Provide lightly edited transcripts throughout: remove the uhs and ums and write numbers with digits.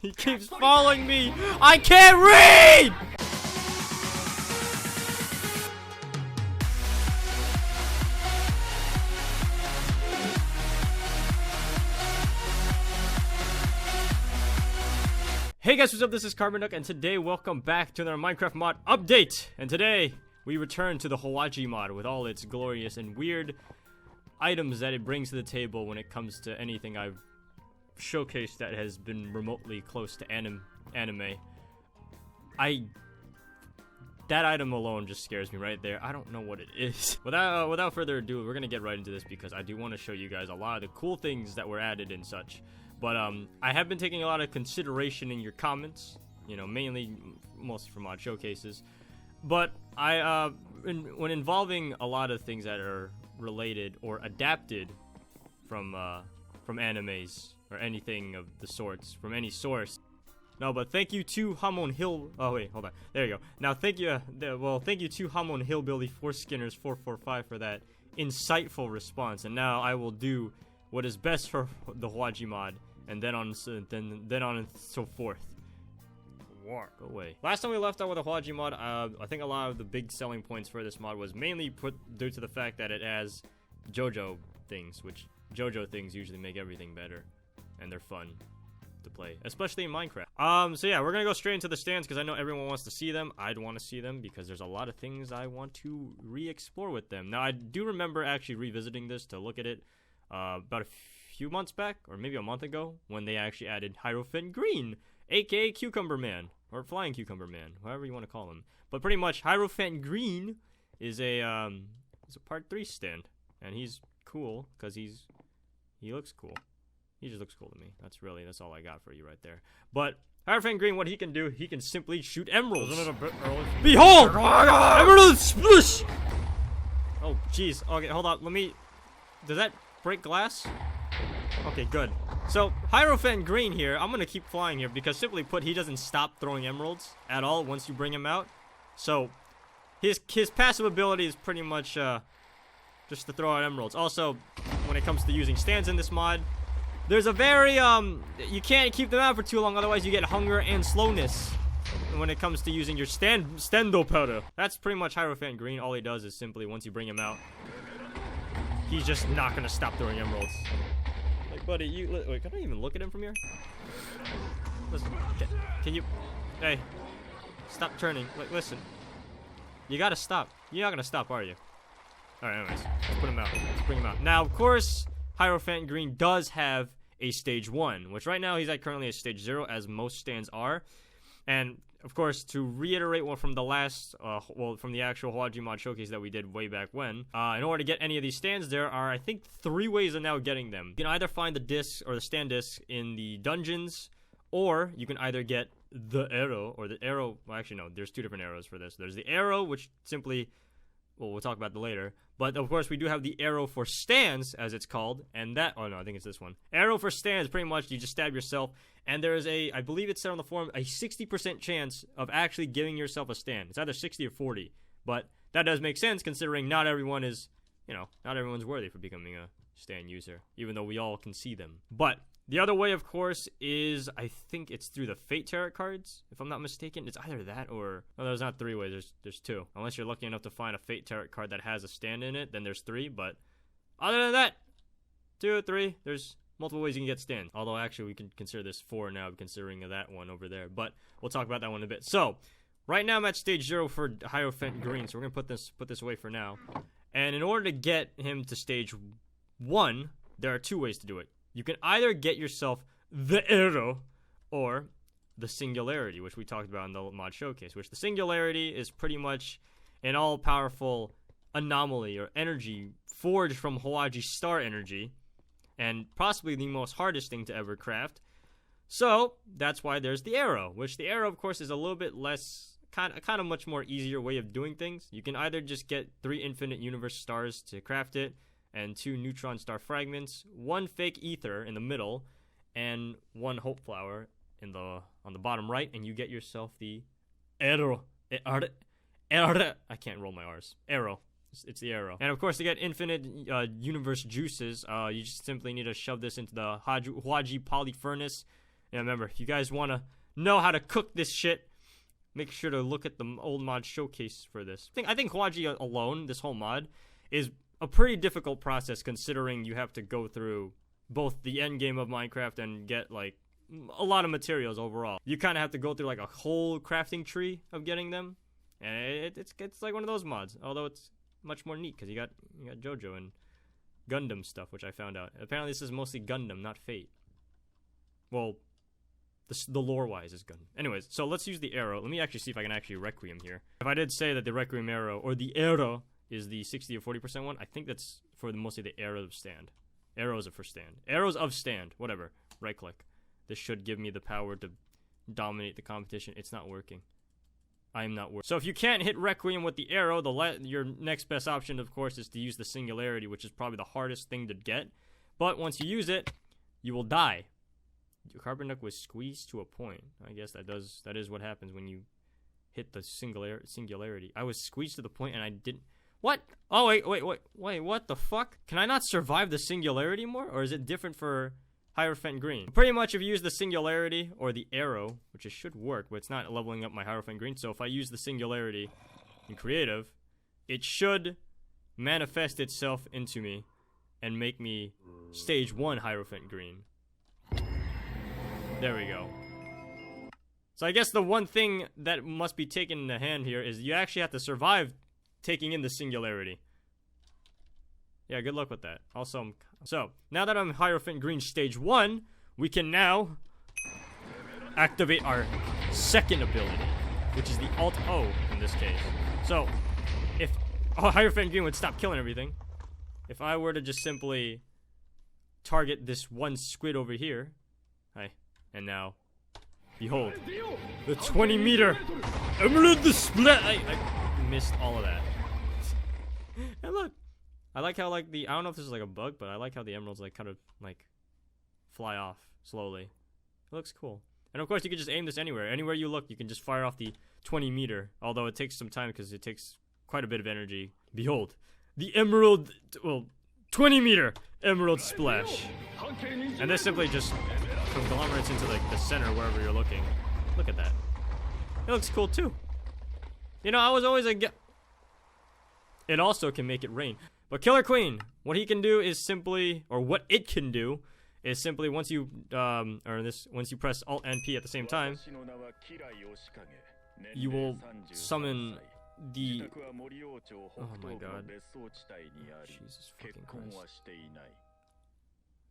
He keeps following me! I can't read! Hey guys, what's up? This is Carbonduck, and today welcome back to another Minecraft mod update. And today we return to the HUAJI mod with all its glorious and weird items that it brings to the table when it comes to anything I've showcased that has been remotely close to anime. That item alone just scares me right there. I don't know what it is. Without further ado, we're gonna get right into this because I do want to show you guys a lot of the cool things that were added and such. But I have been taking a lot of consideration in your comments, you know, mostly from mod showcases. But when involving a lot of things that are related or adapted from animes or anything of the sorts from any source. No, but thank you to Hamon Hill. Oh wait, hold on. There you go. Now thank you. Thank you to Hamon Hillbilly Foreskinners 445 for that insightful response. And now I will do what is best for the HUAJI mod. And then on and so forth. Go away. Last time we left out with a HUAJI mod, I think a lot of the big selling points for this mod was mainly due to the fact that it has Jojo things, which Jojo things usually make everything better, and they're fun to play, especially in Minecraft. So yeah, we're gonna go straight into the stands because I know everyone wants to see them. I'd want to see them because there's a lot of things I want to re-explore with them. Now I do remember actually revisiting this to look at it about a few months back, or maybe a month ago, when they actually added Hierophant Green, aka Cucumber Man, or Flying Cucumber Man, however you want to call him. But pretty much, Hierophant Green is a part 3 stand, and he's cool because he looks cool. He just looks cool to me. That's all I got for you right there. But Hierophant Green, what he can do, he can simply shoot emeralds. Isn't it a bit early? Behold, emerald splish! Oh, jeez. Okay, hold on. Does that break glass? Okay, good. So, Hierophant Green here, I'm gonna keep flying here because simply put, he doesn't stop throwing emeralds at all once you bring him out. So, his passive ability is pretty much just to throw out emeralds. Also, when it comes to using stands in this mod, there's a very, you can't keep them out for too long, otherwise you get hunger and slowness when it comes to using your stando powder. That's pretty much Hierophant Green. All he does is simply, once you bring him out, he's just not gonna stop throwing emeralds. Like, buddy, wait, can I even look at him from here? Listen, can you, hey, stop turning. Like, listen, you gotta stop. You're not gonna stop, are you? Alright, anyways, let's put him out. Let's bring him out. Now, of course, Hierophant Green does have a stage 1, which right now he's at currently a stage 0, as most stands are. And of course, to reiterate one from the last, from the actual HUAJI mod showcase that we did way back when, in order to get any of these stands, there are, I think, 3 ways of now getting them. You can either find the discs or the stand discs in the dungeons, or you can either get the arrow, or the arrow, well, actually, no, there's 2 different arrows for this. There's the arrow, which simply, well, we'll talk about that later. But, of course, we do have the arrow for stands, as it's called, and that, oh no, I think it's this one. Arrow for stands, pretty much, you just stab yourself, and there is I believe it said on the forum, a 60% chance of actually giving yourself a stand. It's either 60 or 40, but that does make sense considering not everyone is, not everyone's worthy for becoming a stand user, even though we all can see them. But the other way, of course, is, I think it's through the Fate Tarot cards, if I'm not mistaken. It's either that or, no, there's not 3 ways, there's 2. Unless you're lucky enough to find a Fate Tarot card that has a stand in it, then there's 3, but other than that, 2 or 3, there's multiple ways you can get stands. Although, actually, we can consider this 4 now, considering that one over there, but we'll talk about that one in a bit. So, right now I'm at stage 0 for Hierophant Green, so we're gonna put this away for now. And in order to get him to stage 1, there are 2 ways to do it. You can either get yourself the arrow or the singularity, which we talked about in the mod showcase, which the singularity is pretty much an all-powerful anomaly or energy forged from HUAJI star energy, and possibly the most hardest thing to ever craft. So that's why there's the arrow, which the arrow, of course, is a little bit less, kind of much more easier way of doing things. You can either just get 3 infinite universe stars to craft it, and 2 neutron star fragments, 1 fake ether in the middle, and 1 hope flower on the bottom right, and you get yourself the arrow. I can't roll my R's. Arrow. It's the arrow. And of course, to get infinite universe juices, you just simply need to shove this into the HUAJI poly furnace. And remember, if you guys want to know how to cook this shit, make sure to look at the old mod showcase for this. I think HUAJI alone, this whole mod, is a pretty difficult process considering you have to go through both the end game of Minecraft and get like a lot of materials overall. You kind of have to go through like a whole crafting tree of getting them, and it's like one of those mods. Although it's much more neat because you got Jojo and Gundam stuff, which I found out. Apparently, this is mostly Gundam, not Fate. Well, the lore-wise is Gundam. Anyways, so let's use the arrow. Let me actually see if I can actually Requiem here. If I did say that the Requiem arrow or the arrow is the 60 or 40% one, I think that's for mostly the arrows of stand. Arrows of stand. Arrows of stand. Whatever. Right click. This should give me the power to dominate the competition. It's not working. I am not working. So if you can't hit Requiem with the arrow, your next best option, of course, is to use the Singularity, which is probably the hardest thing to get. But once you use it, you will die. Your carbon duct was squeezed to a point. I guess that is what happens when you hit the Singularity. I was squeezed to the point and I didn't. What? Oh, wait, what the fuck? Can I not survive the Singularity more? Or is it different for Hierophant Green? Pretty much if you use the Singularity or the arrow, which it should work, but it's not leveling up my Hierophant Green, so if I use the Singularity in creative, it should manifest itself into me and make me stage 1 Hierophant Green. There we go. So I guess the one thing that must be taken into hand here is you actually have to survive taking in the Singularity. Yeah, good luck with that. Also, so now that I'm Hierophant Green stage 1, we can now activate our second ability, which is the Alt O in this case. So if Hierophant Green would stop killing everything, if I were to just simply target this one squid over here, and now behold the 20-meter emerald display. I missed all of that. And look, I like how like I don't know if this is like a bug, but I like how the emeralds like kind of like fly off slowly. It looks cool. And of course you can just aim this anywhere you look. You can just fire off the 20-meter, although it takes some time because it takes quite a bit of energy. Behold the emerald, well, 20-meter emerald splash. And this simply just conglomerates into like the center wherever you're looking. Look at that. It looks cool too. You know, I was always it also can make it rain. But Killer Queen, what he can do is simply, or what it can do is simply once you once you press Alt and P at the same time, you will summon the, oh my god, Jesus fucking Christ.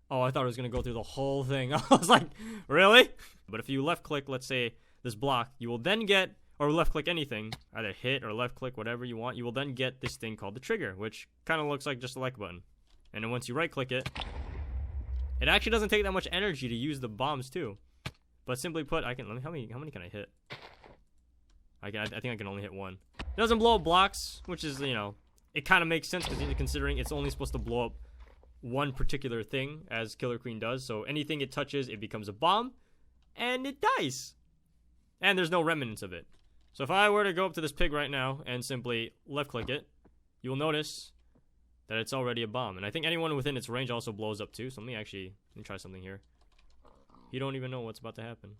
Oh, I thought it was gonna go through the whole thing. I was like, really? But if you left click, let's say this block, you will then get, or left click anything, either hit or left click, whatever you want, you will then get this thing called the trigger, which kind of looks like just a like button. And then once you right click it, it actually doesn't take that much energy to use the bombs too. But simply put, how many can I hit? I think I can only hit one. It doesn't blow up blocks, which is, you know, it kind of makes sense considering it's only supposed to blow up one particular thing, as Killer Queen does. So anything it touches, it becomes a bomb, and it dies. And there's no remnants of it. So if I were to go up to this pig right now and simply left click it, you will notice that it's already a bomb. And I think anyone within its range also blows up too. So let me try something here. You don't even know what's about to happen.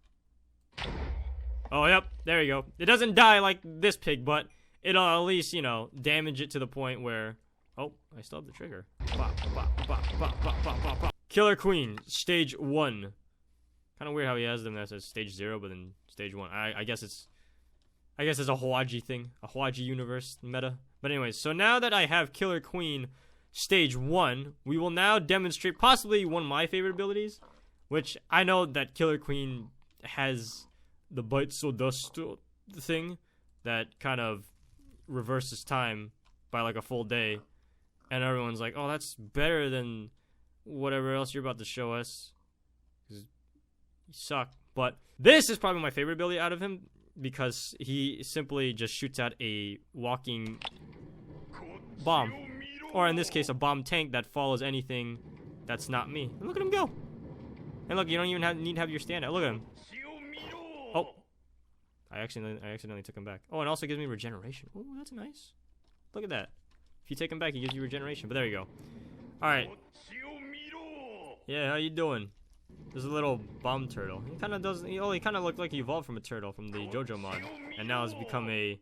Oh, yep, there you go. It doesn't die like this pig, but it'll at least, you know, damage it to the point where, oh, I still have the trigger. Bop, bop, bop, bop, bop, bop, bop, bop. Killer Queen, stage 1. Kind of weird how he has them as stage 0, but then stage 1. I guess it's a HUAJI thing, a HUAJI universe meta. But anyways, so now that I have Killer Queen stage 1, we will now demonstrate possibly one of my favorite abilities, which I know that Killer Queen has the Bite So Dust thing that kind of reverses time by like a full day. And everyone's like, oh, that's better than whatever else you're about to show us. 'Cause you suck. But this is probably my favorite ability out of him, because he simply just shoots out a walking bomb. Or in this case, a bomb tank that follows anything that's not me. And look at him go. And look, you don't even need to have your stand out. Look at him. Oh. I accidentally took him back. Oh, and also gives me regeneration. Oh, that's nice. Look at that. you take him back, he gives you regeneration. But there you go. Alright. Yeah, how you doing? There's a little bomb turtle. He kind of does. He kind of looked like he evolved from a turtle from the Jojo mod, and now has become a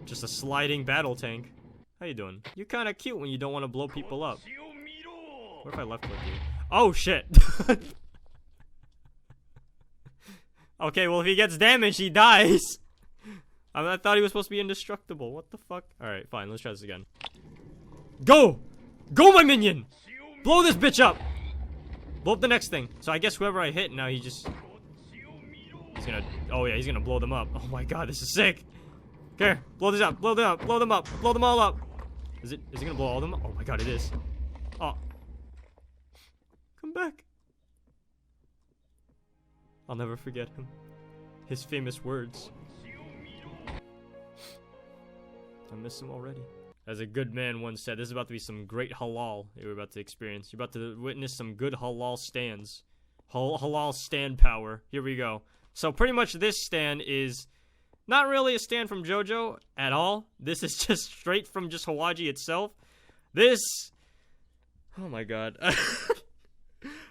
just a sliding battle tank. How you doing? You're kind of cute when you don't want to blow people up. What if I left click you? Oh shit! Okay, well if he gets damaged, he dies. I thought he was supposed to be indestructible. What the fuck? All right, fine. Let's try this again. Go, go, my minion! Blow this bitch up. Blow up the next thing. So I guess whoever I hit now, he's gonna, oh yeah, he's gonna blow them up. Oh my god, this is sick. Here, blow this up, blow them up, blow them up, blow them all up. Is it gonna blow all of them up? Oh my god, it is. Oh. Come back. I'll never forget him. His famous words. I miss him already. As a good man once said, this is about to be some great halal you're about to experience. You're about to witness some good halal stands. Halal stand power. Here we go. So pretty much this stand is not really a stand from Jojo at all. This is just straight from just HUAJI itself. This... Oh my god.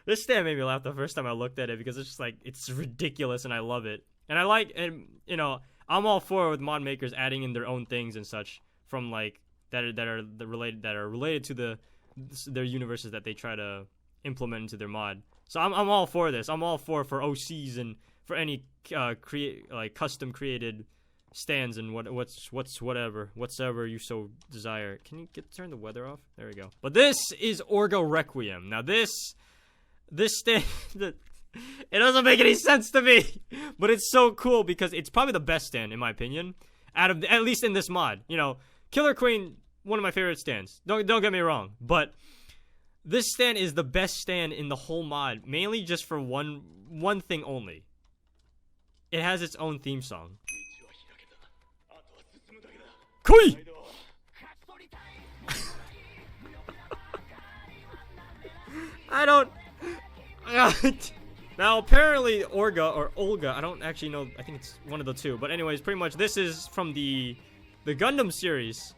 This stand made me laugh the first time I looked at it because it's just like, it's ridiculous and I love it. And I like, and you know, I'm all for with mod makers adding in their own things and such from like, that are related to their universes that they try to implement into their mod. So I'm all for this. I'm all for OCs and for any custom created stands and whatsoever you so desire. Can you turn the weather off? There we go. But this is Orga Requiem. Now this stand it doesn't make any sense to me, but it's so cool because it's probably the best stand in my opinion out of at least in this mod. You know, Killer Queen, one of my favorite stands. Don't get me wrong, but this stand is the best stand in the whole mod, mainly just for one thing only. It has its own theme song. Koi! I don't. Now apparently Orga or Olga, I don't actually know. I think it's one of the two. But anyways, pretty much this is from the Gundam series,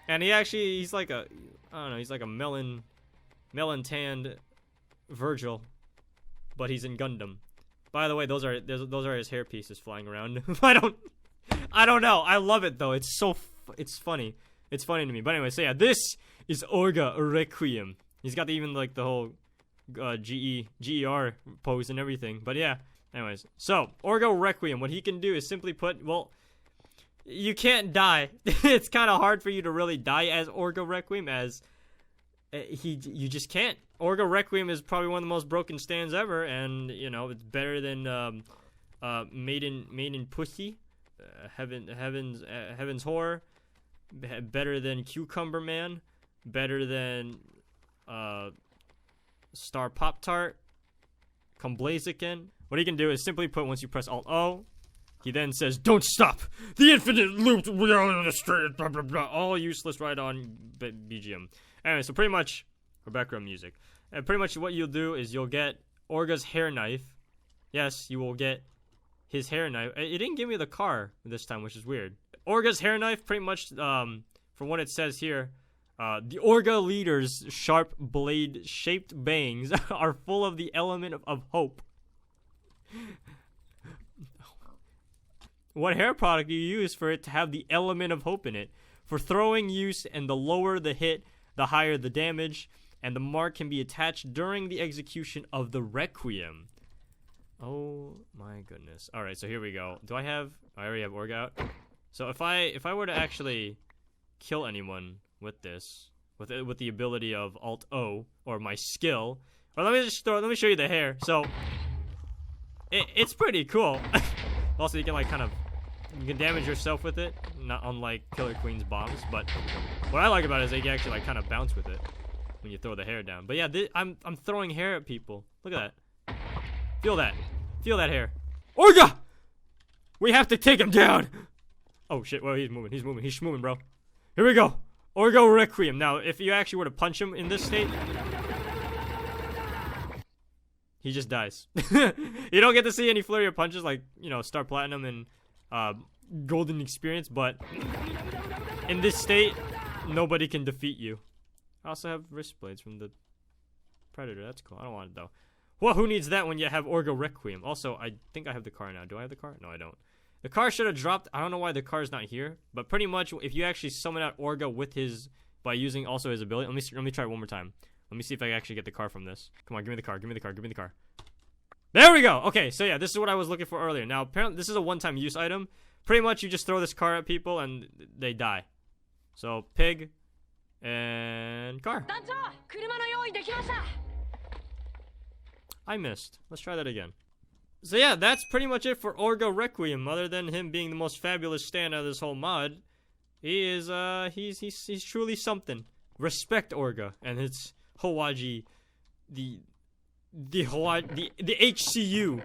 and he's like a, I don't know, he's like a melon tanned Virgil, but he's in Gundam. By the way, those are his hair pieces flying around. I don't know. I love it though. It's funny. It's funny to me. But anyway, so yeah, this is Orga Requiem. He's got even like the whole GER pose and everything. But yeah. Anyways, so Orga Requiem. What he can do is simply put, well, you can't die. It's kind of hard for you to really die as Orga Requiem, as you just can't. Orga Requiem is probably one of the most broken stands ever, and you know it's better than Maiden Pussy, Heaven's Horror, better than Cucumber Man, better than Star Pop Tart, Blaziken. What he can do is simply put, once you press Alt O, he then says, "Don't stop! The infinite loop reality the straight, blah blah blah." All useless ride-on BGM. Anyway, so pretty much, or background music. And pretty much what you'll do is you'll get Orga's hair knife. Yes, you will get his hair knife. It didn't give me the car this time, which is weird. Orga's hair knife, pretty much, from what it says here, the Orga leader's sharp blade-shaped bangs are full of the element of hope. What hair product do you use for it to have the element of hope in it? For throwing use, and the lower the hit, the higher the damage, and the mark can be attached during the execution of the Requiem. Oh my goodness. Alright, so here we go. I already have Orga out. So if I were to actually kill anyone with this, with the ability of Alt O, or my skill, or let me show you the hair. So it's pretty cool. Also, you can you can damage yourself with it, not unlike Killer Queen's bombs. But what I like about it is they can actually kind of bounce with it when you throw the hair down. But yeah, I'm throwing hair at people. Look at that. Feel that hair. Orga! We have to take him down. Oh shit! Well, he's moving, he's moving, bro. Here we go. Orga Requiem. Now, if you actually were to punch him in this state, he just dies. You don't get to see any flurry of punches like, you know, Star Platinum and Golden Experience, but in this state, nobody can defeat you. I also have wrist blades from the Predator. That's cool. I don't want it though. Well, who needs that when you have Orga Requiem? Also, I think I have the car now. Do I have the car? No, I don't. The car should have dropped. I don't know why the car is not here, but pretty much if you actually summon out Orga with his by using also his ability. Let me try it one more time. Let me see if I can actually get the car from this. Come on, give me the car. Give me the car. Give me the car. There we go. Okay, so yeah, this is what I was looking for earlier. Now, apparently, this is a one-time use item. Pretty much, you just throw this car at people and they die. So, pig and car. I missed. Let's try that again. So yeah, that's pretty much it for Orga Requiem. Other than him being the most fabulous stand out of this whole mod, he is he's truly something. Respect Orga and its HUAJI, the HCU.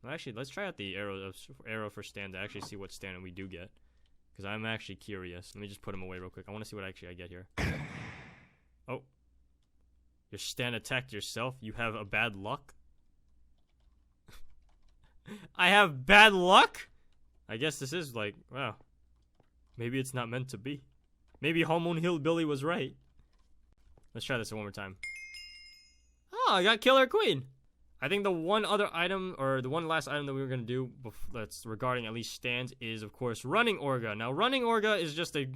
Actually, let's try out the arrow for stand to actually see what stand we do get, because I'm actually curious. Let me just put him away real quick. I want to see what actually I get here. Oh, your stand attacked yourself. You have a bad luck. I have bad luck? I guess this is like, wow. Maybe it's not meant to be. Maybe Hormone Hillbilly was right. Let's try this one more time. Oh, I got Killer Queen. I think the one other item, or the one last item that we were going to do that's regarding at least stands is, of course, Running Orga. Now, Running Orga is just a...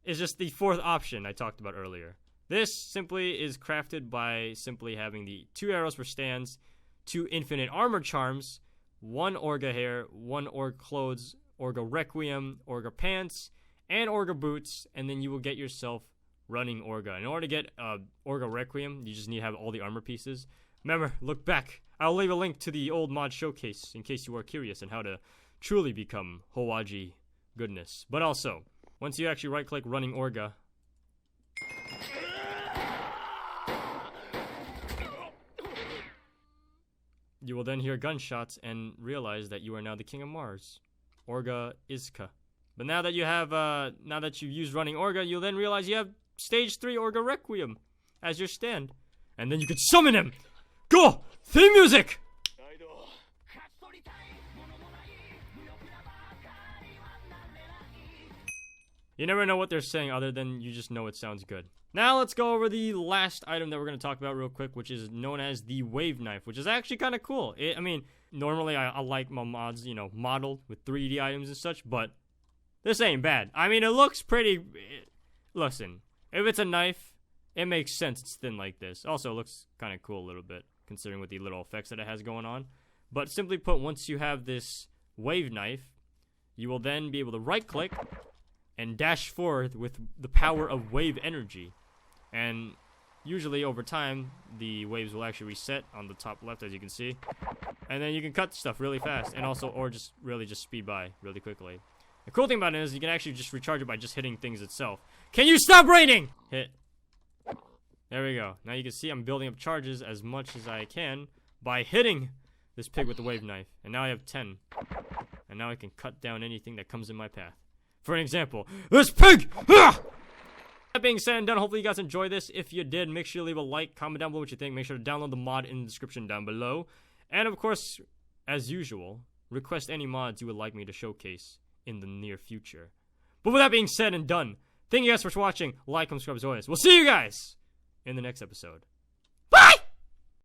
is just the fourth option I talked about earlier. This simply is crafted by simply having the 2 arrows for stands, 2 infinite armor charms, 1 Orga hair, 1 Orga clothes, Orga Requiem, Orga pants, and Orga boots, and then you will get yourself Running Orga. In order to get Orga Requiem, you just need to have all the armor pieces. Remember, look back. I'll leave a link to the old mod showcase in case you are curious on how to truly become HUAJI goodness. But also, once you actually right-click Running Orga, you will then hear gunshots and realize that you are now the King of Mars, Orga Iska. But now that you have, now that you've used Running Orga, you'll then realize you have Stage 3 Orga Requiem as your stand. And then you can summon him! Go! Theme music! You never know what they're saying other than you just know it sounds good. Now let's go over the last item that we're going to talk about real quick, which is known as the Wave Knife, which is actually kind of cool. I mean, normally I like my mods, you know, modeled with 3D items and such, but this ain't bad. I mean, it looks pretty... Listen, if it's a knife, it makes sense it's thin like this. Also, it looks kind of cool a little bit, considering with the little effects that it has going on. But simply put, once you have this Wave Knife, you will then be able to right-click and dash forth with the power of wave energy. And usually over time, the waves will actually reset on the top left, as you can see. And then you can cut stuff really fast, and also, or just really just speed by really quickly. The cool thing about it is you can actually just recharge it by just hitting things itself. Can you stop raining? Hit. There we go. Now you can see I'm building up charges as much as I can by hitting this pig with the Wave Knife. And now I have 10. And now I can cut down anything that comes in my path. For an example, this pig! Ah! That being said and done, hopefully you guys enjoyed this. If you did, make sure to leave a like, comment down below what you think. Make sure to download the mod in the description down below. And of course, as usual, request any mods you would like me to showcase in the near future. But with that being said and done, thank you guys for watching. Like, subscribe as always. We'll see you guys in the next episode.